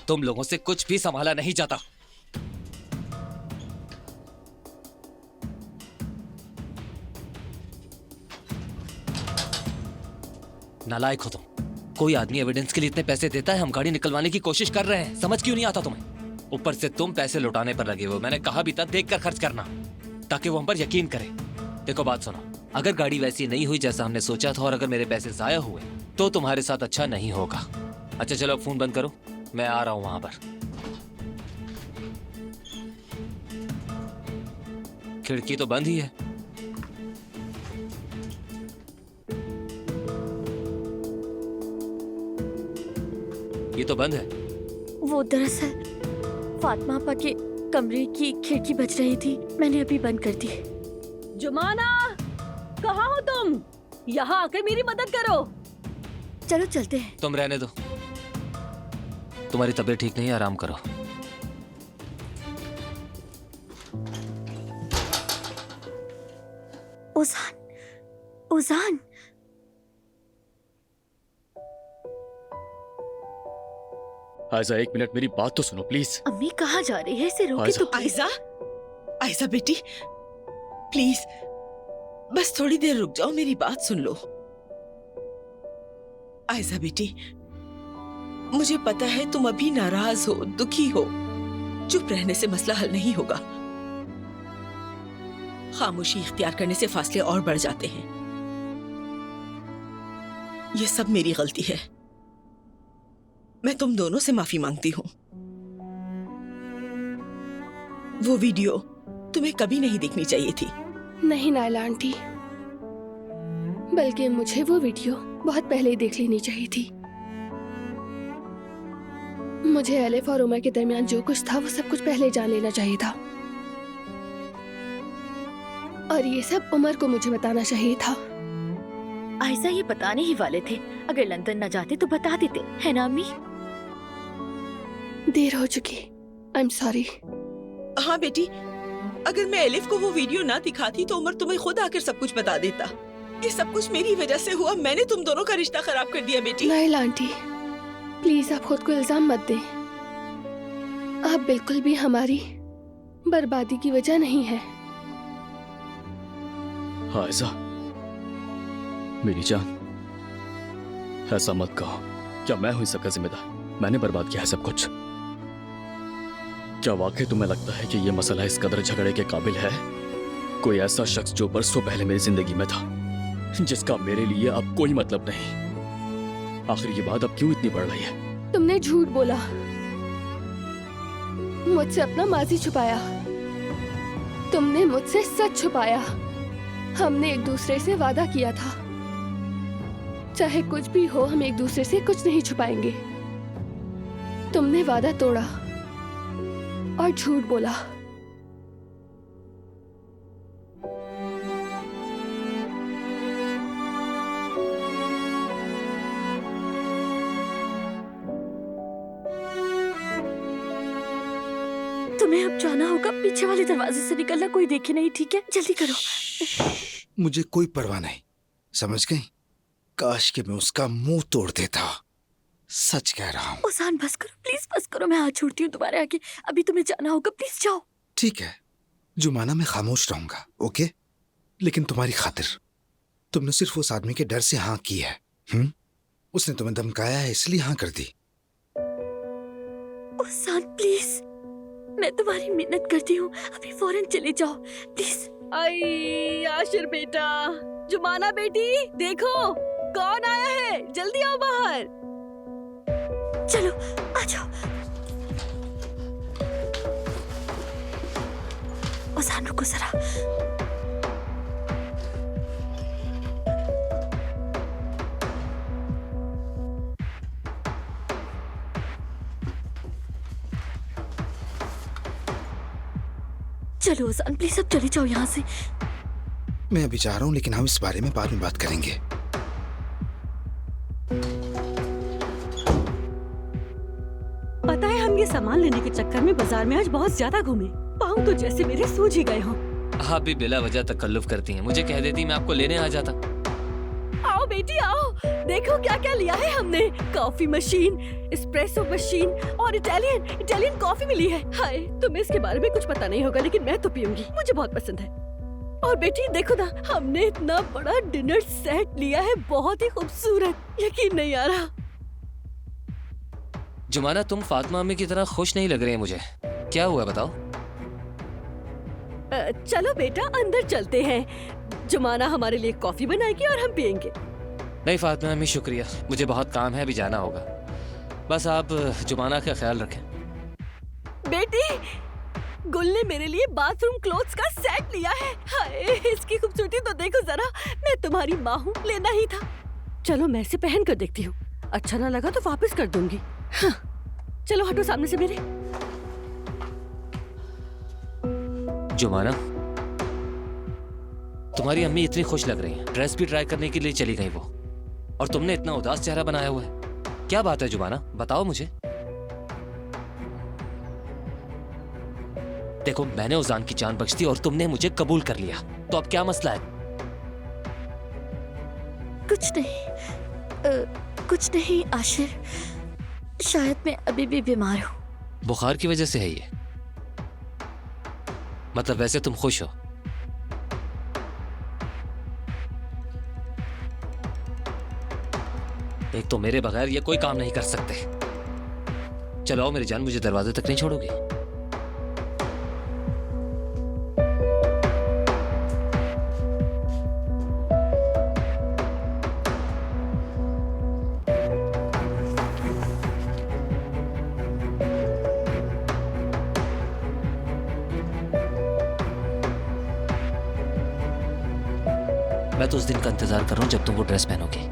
तुम लोगों से कुछ भी संभाला नहीं जाता। नालायक हो तुम। कोई आदमी एविडेंस के लिए इतने पैसे देता है, हम गाड़ी निकलवाने की कोशिश कर रहे हैं, समझ क्यों नहीं आता तुम्हें? ऊपर से तुम पैसे लौटाने पर लगे हो। मैंने कहा भी था देख कर खर्च करना, ताकि वो हम पर यकीन करे। देखो बात सुनो, अगर गाड़ी वैसी नहीं हुई जैसा हमने सोचा था और अगर मेरे पैसे जाया हुए तो तुम्हारे साथ अच्छा नहीं होगा। अच्छा चलो फोन बंद करो, मैं आ रहा हूं वहां पर। खिड़की तो बंद ही है। ये तो बंद है। वो दरअसल फातिमा आपा के कमरे की खिड़की बज रही थी, मैंने अभी बंद कर दी। जुमाना, कहाँ हो तुम? यहाँ आकर मेरी मदद करो। चलो चलते हैं। तुम रहने दो, तुम्हारी तबीयत ठीक नहीं है, आराम करो। ओजान, ओजान, आयजा एक मिनट मेरी बात तो सुनो प्लीज। अम्मी कहाँ जा रही है? इसे रोके तो प्लीज। आयजा, आयजा बेटी, प्लीज बस थोड़ी देर रुक जाओ, मेरी बात सुन लो। आयजा बेटी, मुझे पता है तुम अभी नाराज हो, दुखी हो। चुप रहने से मसला हल नहीं होगा। खामोशी इख्तियार करने से फासले और बढ़ जाते हैं। ये सब मेरी गलती है। मैं तुम दोनों से माफी मांगती हूँ। वो वीडियो तुम्हें कभी नहीं देखनी चाहिए थी। नहीं नायला आंटी, बल्कि मुझे वो वीडियो बहुत पहले ही देख लेनी चाहिए थी। मुझे एलिफ और उमर के दरमियान जो कुछ था वो सब कुछ पहले जान लेना चाहिए था, और ये सब उमर को मुझे बताना चाहिए था। आयजा ये बताने ही वाले थे, अगर लंदन न जाते तो बता देते, है ना अम्मी? देर हो चुकी, आई एम सॉरी। हाँ बेटी, अगर मैं एलिफ को वो वीडियो ना दिखाती तो उमर तुम्हें खुद आकर सब कुछ बता देता। ये सब कुछ मेरी वजह से हुआ, मैंने तुम दोनों का रिश्ता खराब कर दिया बेटी। नायला आंटी प्लीज आप खुद को इल्जाम मत दें। आप बिल्कुल भी हमारी बर्बादी की वजह नहीं है। आयजा मेरी जान, ऐसा मत कहो। क्या मैं हूं इसका जिम्मेदार? मैंने बर्बाद किया है सब कुछ। क्या वाकई तुम्हें लगता है कि यह मसला इस कदर झगड़े के काबिल है? कोई ऐसा शख्स जो बरसों पहले मेरी जिंदगी में था, जिसका मेरे लिए अब कोई मतलब नहीं। आखिर ये बात अब क्यों इतनी बढ़ रही है? तुमने झूठ बोला, मुझसे अपना माजी छुपाया, तुमने मुझसे सच छुपाया। हमने एक दूसरे से वादा किया था, चाहे कुछ भी हो हम एक दूसरे से कुछ नहीं छुपाएंगे। तुमने वादा तोड़ा और झूठ बोला। तुम्हें अब जाना होगा, पीछे वाले दरवाजे से निकलना, कोई देखे नहीं, ठीक है? जल्दी करो। मुझे कोई परवाह नहीं, समझ गई? काश कि मैं उसका मुंह तोड़ देता। सच कह रहा हूँ। ओजान बस करो, प्लीज बस करो, मैं हाथ छोड़ती हूँ तुम्हारे आगे। अभी तुम्हें जाना होगा, प्लीज जाओ। ठीक है जुमाना, मैं खामोश रहूंगा, ओके? लेकिन तुम्हारी खातिर तुमने सिर्फ उस आदमी के डर से हाँ की है। उसने तुम्हें धमकाया है इसलिए हाँ कर दी। ओजान प्लीज, मैं तुम्हारी मिन्नत करती हूँ, अभी फौरन चले जाओ प्लीज। आई आशिर बेटा, जुमाना बेटी, देखो कौन आया है, जल्दी आओ बाहर। चलो आ जाओ। ओजान रुको जरा। चलो ओजान प्लीज अब चले जाओ यहाँ से। मैं अभी जा रहा हूँ, लेकिन हम इस बारे में बाद में बात करेंगे। पता है हम ये सामान लेने के चक्कर में बाजार में आज बहुत ज्यादा घूमे, पाँव तो जैसे मेरे सूज ही गए हों। आप भी बिला वजह तकल्लुफ करती हैं। मुझे कह देती मैं आपको लेने आ जाता। आओ बेटी आओ। देखो क्या क्या लिया है हमने। कॉफी मशीन, एस्प्रेसो मशीन और इटालियन कॉफी मिली है। हाय, तुम्हें इसके बारे में कुछ पता नहीं होगा, लेकिन मैं तो पीऊंगी, मुझे बहुत पसंद है। और बेटी देखो ना, हमने इतना बड़ा डिनर सेट लिया है, बहुत ही खूबसूरत, यकीन नहीं आ रहा। जुमाना, तुम फातिमा अम्मी की तरह खुश नहीं लग रही है मुझे। क्या हुआ बताओ? चलो बेटा अंदर चलते हैं, जुमाना हमारे लिए कॉफी बनाएगी और हम पियेंगे। नहीं फातिमा अम्मी, शुक्रिया, मुझे बहुत काम है, अभी जाना होगा। बस आप जुमाना का ख्याल रखें। बेटी, गुल ने मेरे लिए बाथरूम क्लोथ्स का सेट लिया है। हाय, इसकी खूबसूरती तो देखो जरा। मैं तुम्हारी माँ हूँ, लेना ही था। चलो मैं इसे पहन कर देखती हूँ, अच्छा ना लगा तो वापस कर दूंगी। हाँ, चलो हटो सामने से मेरे। जुमाना, तुम्हारी अम्मी इतनी खुश लग रही हैं, ड्रेस भी ट्राई करने के लिए चली गई वो, और तुमने इतना उदास चेहरा बनाया हुआ है। क्या बात है जुमाना, बताओ मुझे। देखो, मैंने उजान की जान बख्श दी और तुमने मुझे कबूल कर लिया, तो अब क्या मसला है? कुछ नहीं आशिर, शायद मैं अभी भी बीमार हूँ। बुखार की वजह से है ये? मतलब वैसे तुम खुश हो? एक तो मेरे बगैर ये कोई काम नहीं कर सकते। चलो आओ मेरी जान, मुझे दरवाजे तक नहीं छोड़ोगे? मैं तो उस दिन का इंतजार कर रहा हूं जब तुम वो ड्रेस पहनोगे।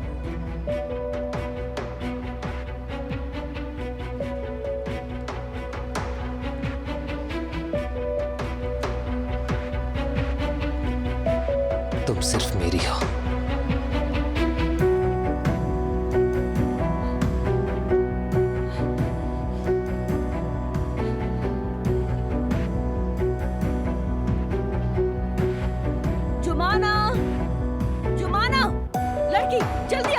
तुम सिर्फ मेरी हो। जुमाना, जुमाना, लड़की जल्दी